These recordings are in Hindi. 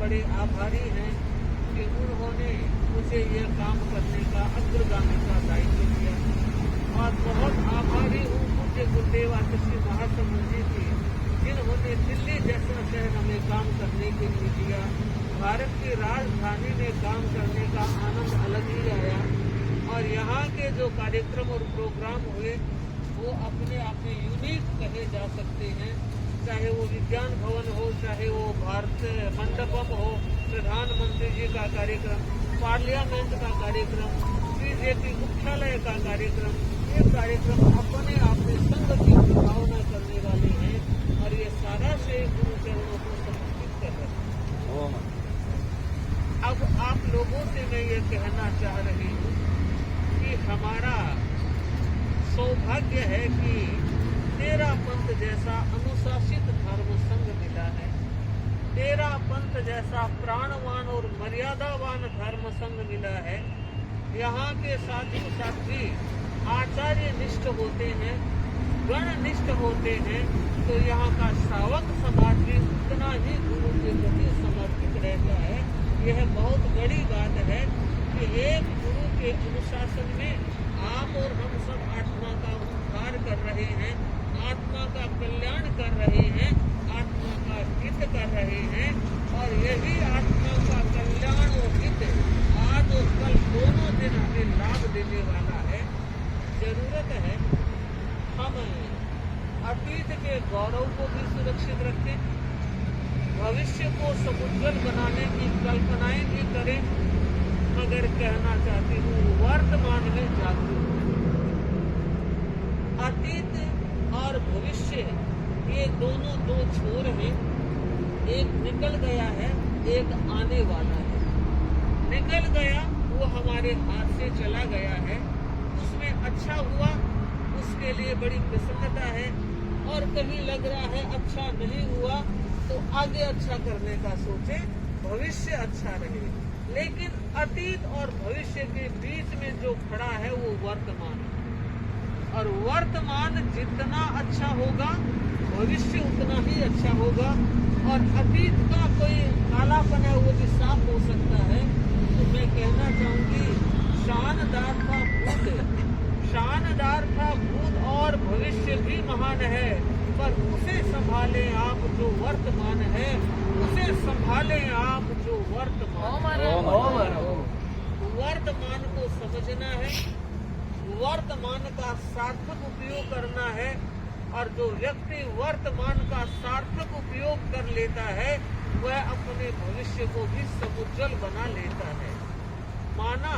बड़े आभारी हैं कि उन्होंने मुझे यह काम करने का अग्रगामी का दायित्व दिया। और बहुत आभारी हूँ पूज्य गुरुदेव आचार्य महासमुद्र जी की, जिन्होंने दिल्ली जैसा शहर हमें काम करने के लिए दिया। भारत की राजधानी में काम करने का आनंद अलग ही आया। और यहाँ के जो कार्यक्रम और प्रोग्राम हुए वो अपने आप में यूनिक कहे जा सकते हैं। चाहे वो विज्ञान भवन हो, चाहे वो भारत मंडपम हो, प्रधानमंत्री जी का कार्यक्रम, पार्लियामेंट का कार्यक्रम, बीजेपी मुख्यालय का कार्यक्रम, ये कार्यक्रम अपने आप में संघ की भावना करने वाले हैं। और ये सारा श्रेय गुरु चरणों को समर्पित कर रहे हैं। अब आप लोगों से मैं ये कहना चाह रही हूँ कि हमारा सौभाग्य है कि तेरा पंथ जैसा अनुशासित धर्म संघ मिला है। तेरा पंथ जैसा प्राणवान और मर्यादावान धर्म संघ मिला है। यहाँ के साथी आचार्य निष्ठ होते हैं, गण निष्ठ होते हैं, तो यहाँ का श्रावक समाज भी उतना ही गुरु के प्रति समर्पित रहता है। यह बहुत बड़ी बात है कि एक गुरु के अनुशासन में आप और हम सब आत्मा का उद्धार कर रहे हैं, आत्मा का कल्याण कर रहे हैं, आत्मा का हित कर रहे हैं। और यही आत्मा का कल्याण और हित आज और कल दोनों दिन हमें लाभ देने वाला है। जरूरत है हम अतीत के गौरव को भी सुरक्षित रखें, भविष्य को समुज्ज्वल बनाने की कल्पनाएं भी करें, मगर कहना चाहती हूँ वर्तमान में जागरूक। अतीत और भविष्य ये दोनों दो छोर हैं, एक निकल गया है, एक आने वाला है। निकल गया वो हमारे हाथ से चला गया है, उसमें अच्छा हुआ उसके लिए बड़ी प्रसन्नता है। और कहीं लग रहा है अच्छा नहीं हुआ तो आगे अच्छा करने का सोचे, भविष्य अच्छा रहे। लेकिन अतीत और भविष्य के बीच में जो खड़ा है वो वर्तमान है। और वर्तमान जितना अच्छा होगा भविष्य उतना ही अच्छा होगा। और अतीत का कोई कालापन है वो भी साफ हो सकता है। तो मैं कहना चाहूंगी शानदार था भूत और भविष्य भी महान है, पर उसे संभाले आप जो वर्तमान है, उसे संभाले आप जो वर्तमान को समझना है, वर्तमान का सार्थक उपयोग करना है। और जो व्यक्ति वर्तमान का सार्थक उपयोग कर लेता है वह अपने भविष्य को भी समुज्ज्वल बना लेता है। माना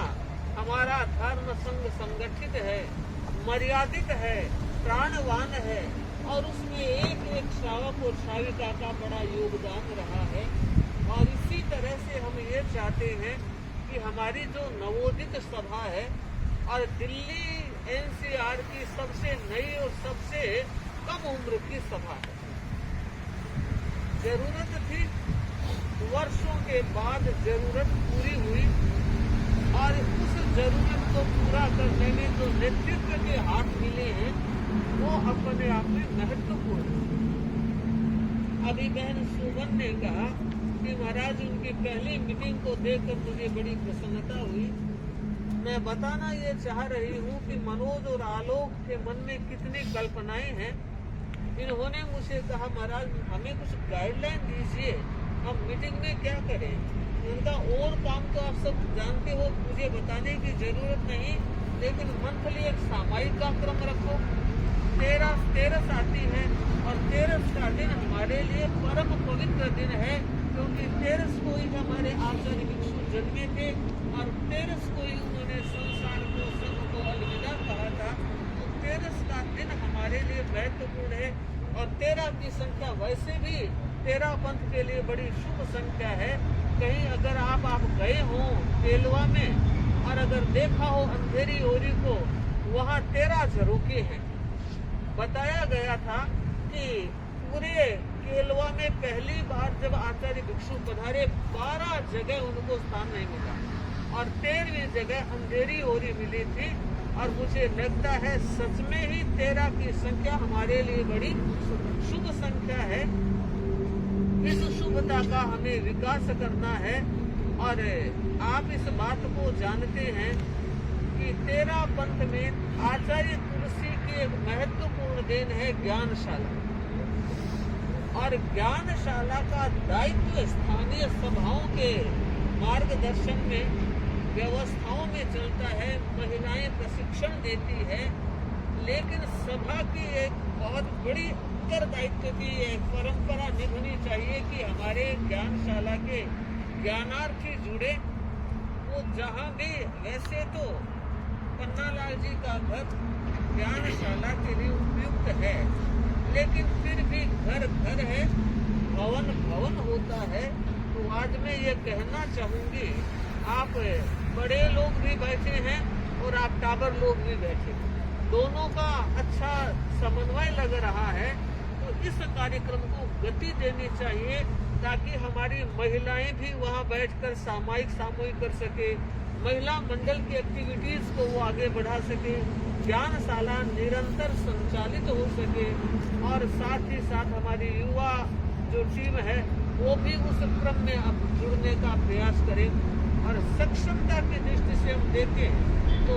हमारा धर्म संघ संगठित है, मर्यादित है, प्राणवान है और उसमें एक एक श्रावक और श्राविका का बड़ा योगदान रहा है। और इसी तरह से हम ये चाहते हैं कि हमारी जो नवोदित सभा है और दिल्ली एनसीआर की सबसे नई और सबसे कम उम्र की सभा है, जरूरत थी, वर्षों के बाद जरूरत पूरी हुई। और उस जरूरत को पूरा करने में जो नेतृत्व के हाथ मिले हैं वो अपने आप में महत्वपूर्ण है। अभी बहन सुमन ने कहा कि महाराज उनकी पहली मीटिंग को देखकर मुझे बड़ी प्रसन्नता हुई। मैं बताना ये चाह रही हूँ कि मनोज और आलोक के मन में कितनी कल्पनाएं हैं। इन्होंने मुझे कहा महाराज हमें कुछ गाइडलाइन दीजिए, हम मीटिंग में क्या करें। उनका और काम तो आप सब जानते हो, मुझे बताने की जरूरत नहीं, लेकिन मंथली एक सामायिक कार्यक्रम रखो। 13 आती है और 13 का दिन हमारे लिए परम पवित्र दिन है, क्योंकि 13 को ही हमारे आचार्य भिक्षु जन्मे थे और 13 को ही उन्होंने संसार को संघ को अलविदा कहा था। तो 13 का दिन हमारे लिए महत्वपूर्ण है। और 13 की संख्या वैसे भी 13 पंथ के लिए बड़ी शुभ संख्या है। कहीं अगर आप गए हो तेलवा में और अगर देखा हो अंधेरी ओरी को, वहाँ 13 झरोखे हैं। बताया गया था कि पूरे केलवा में पहली बार जब आचार्य भिक्षु पधारे 12 जगह उनको स्थान नहीं मिला और 13वीं जगह अंधेरी ओरी मिली थी। और मुझे लगता है सच में ही 13 की संख्या हमारे लिए बड़ी शुभ संख्या है। इस शुभता का हमें विकास करना है। और आप इस बात को जानते हैं कि 13 पंथ में आचार्य तुलसी की एक महत्वपूर्ण देन है ज्ञानशाला। और ज्ञानशाला का दायित्व स्थानीय सभाओं के मार्गदर्शन में, व्यवस्थाओं में चलता है। महिलाएं प्रशिक्षण देती है, लेकिन सभा की एक बहुत बड़ी उत्तरदायित्व की एक परंपरा निभानी चाहिए कि हमारे ज्ञानशाला के ज्ञानार्थी जुड़े। वो जहाँ भी, वैसे तो पन्नालाल जी का घर ज्ञानशाला के लिए उपयुक्त है, लेकिन फिर भी घर घर है, भवन भवन होता है। तो आज मैं ये कहना चाहूंगी, आप बड़े लोग भी बैठे हैं और आप टाबर लोग भी बैठे हैं, दोनों का अच्छा समन्वय लग रहा है। तो इस कार्यक्रम को गति देनी चाहिए ताकि हमारी महिलाएं भी वहां बैठकर सामूहिक कर सके, महिला मंडल की एक्टिविटीज को वो आगे बढ़ा सके, ज्ञानशाला निरंतर संचालित हो सके। और साथ ही साथ हमारी युवा जो टीम है वो भी उस क्रम में अब जुड़ने का प्रयास करें। और सक्षमता की दृष्टि से हम देखें तो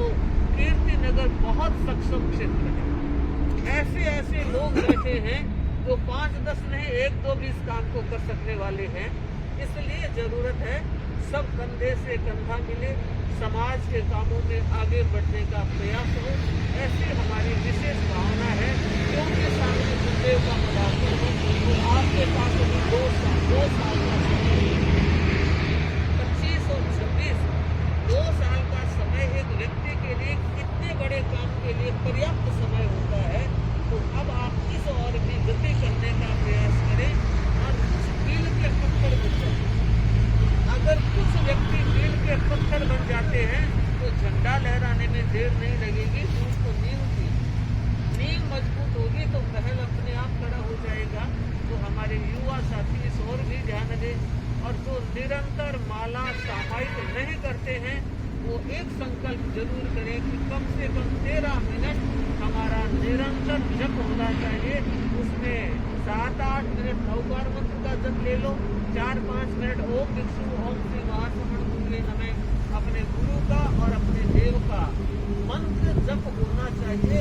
कीर्ति नगर बहुत सक्षम क्षेत्र है। ऐसे लोग बैठे हैं जो 5-10 नहीं 1-2 भी इस काम को कर सकने वाले हैं। इसलिए जरूरत है सब कंधे से कंधा मिले, समाज के कामों में आगे बढ़ने का प्रयास हो। ऐसी हमारी विशेष भावना है। क्योंकि सामने गुरुदेव का पदार्पण है तो आपके पास अभी 2 साल का समय, 25 और 26, 2 साल का समय एक व्यक्ति के लिए कितने बड़े काम के लिए पर्याप्त समय होता है। तो अब आप इस और भी गति करने का प्रयास करें और कुछ मील के पत्थर बन जाए। अगर कुछ व्यक्ति मील के पत्थर बन जाते हैं तो झंडा लहराने में देर नहीं लगेगी। उसको नींव मजबूत होगी तो महल अपने आप खड़ा हो जाएगा। तो हमारे युवा साथी इस ओर भी ध्यान दें। और जो निरंतर माला सामायिक नहीं करते हैं वो एक संकल्प जरूर करें कि कम से कम 13 मिनट हमारा निरंतर जप होना चाहिए। उसमें 7-8 मिनट नवकार मंत्र का जप ले लो, 4-5 मिनट ओम भिक्षु ओम श्री महासमण नमः अपने गुरु का और अपने देव का मंत्र जप होना चाहिए।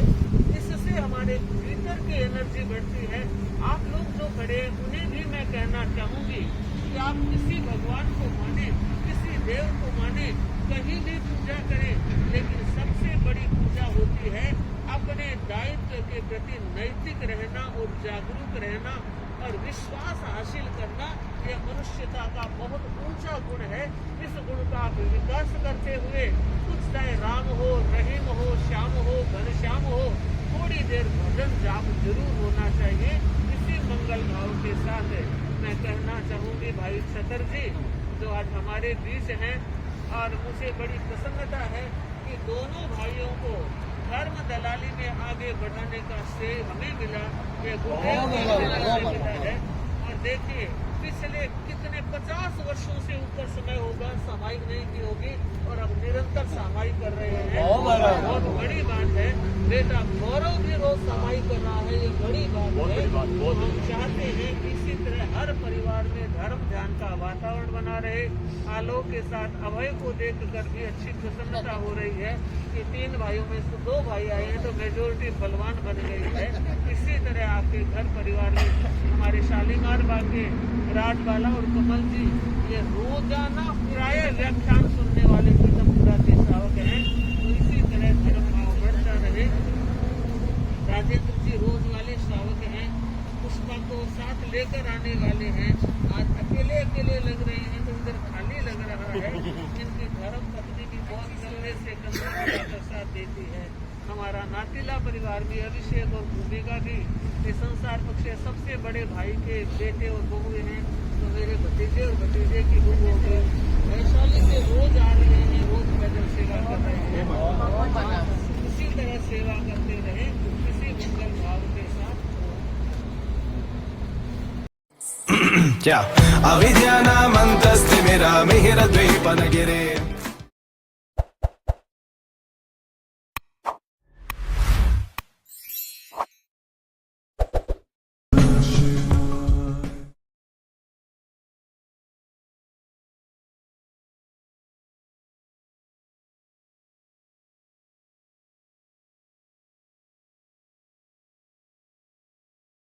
इससे हमारे भीतर की एनर्जी बढ़ती है। आप लोग जो खड़े हैं उन्हें भी मैं कहना चाहूंगी कि आप किसी भगवान को माने, किसी देव को माने, कहीं भी पूजा करें, लेकिन सबसे बड़ी पूजा होती है अपने दायित्व के प्रति नैतिक रहना और जागरूक रहना और विश्वास हासिल करना। यह मनुष्यता का बहुत ऊंचा गुण है। इस गुण का विकास करते हुए कुछ चाहे राम हो, रहीम हो, श्याम हो, घनश्याम हो, थोड़ी देर भजन जाप जरूर होना चाहिए। इसी मंगल भाव के साथ मैं कहना चाहूंगी भाई छतर जी जो आज हमारे बीच हैं, और मुझे बड़ी प्रसन्नता है कि दोनों भाइयों को धर्म दलाली में आगे बढ़ाने का श्रेय हमें मिला, ये गुरुदेव से मिला है। और देखिए पिछले कितने 50 वर्षों से ऊपर समय होगा सामायिक नहीं की होगी और अब निरंतर सामायिक कर रहे हैं। बहुत बड़ी बात है। बेटा गौरव भी रोज सामायिक कर रहा है, ये बड़ी बात है। तो हम चाहते हैं कि इसी तरह हर परिवार में धर्म ध्यान का वातावरण बना रहे। आलोक के साथ अभय को देख कर भी अच्छी प्रसन्नता हो रही है कि 3 भाइयों में से 2 भाई आए हैं तो मेजोरिटी बलवान बन गई है। इसी तरह आपके घर परिवार में हमारे शालीमार बाग के राजबाला और कमल जी ये रोजाना प्राय व्याख्यान सुनने वाले पीतमपुरा के श्रावक हैं। तो इसी तरह धर्म भाव बढ़ता रहे। राजेंद्र जी रोज वाले श्रावक हैं, पुष्पा को साथ लेकर आने वाले हैं। आज अकेले लग रहे हैं तो इधर खाली लग रहा है। इनकी धर्म पत्नी भी बहुत गले से कंधे साथ देती है। हमारा नातीला परिवार भी अभिषेक और भूमिका भी संसार पक्ष सबसे बड़े भाई के बेटे और बहुए हैं। तो मेरे भतीजे और भतीजे की बहू हो गए। वैशाली से रोज आ रहे हैं, रोज भजन सेवा कर रहे हैं। इसी तरह सेवा करते रहे इसी मंगल भाव के साथ। क्या अविद्यानामन्तस्तिमिरा मिहिरद्वीपनगिरे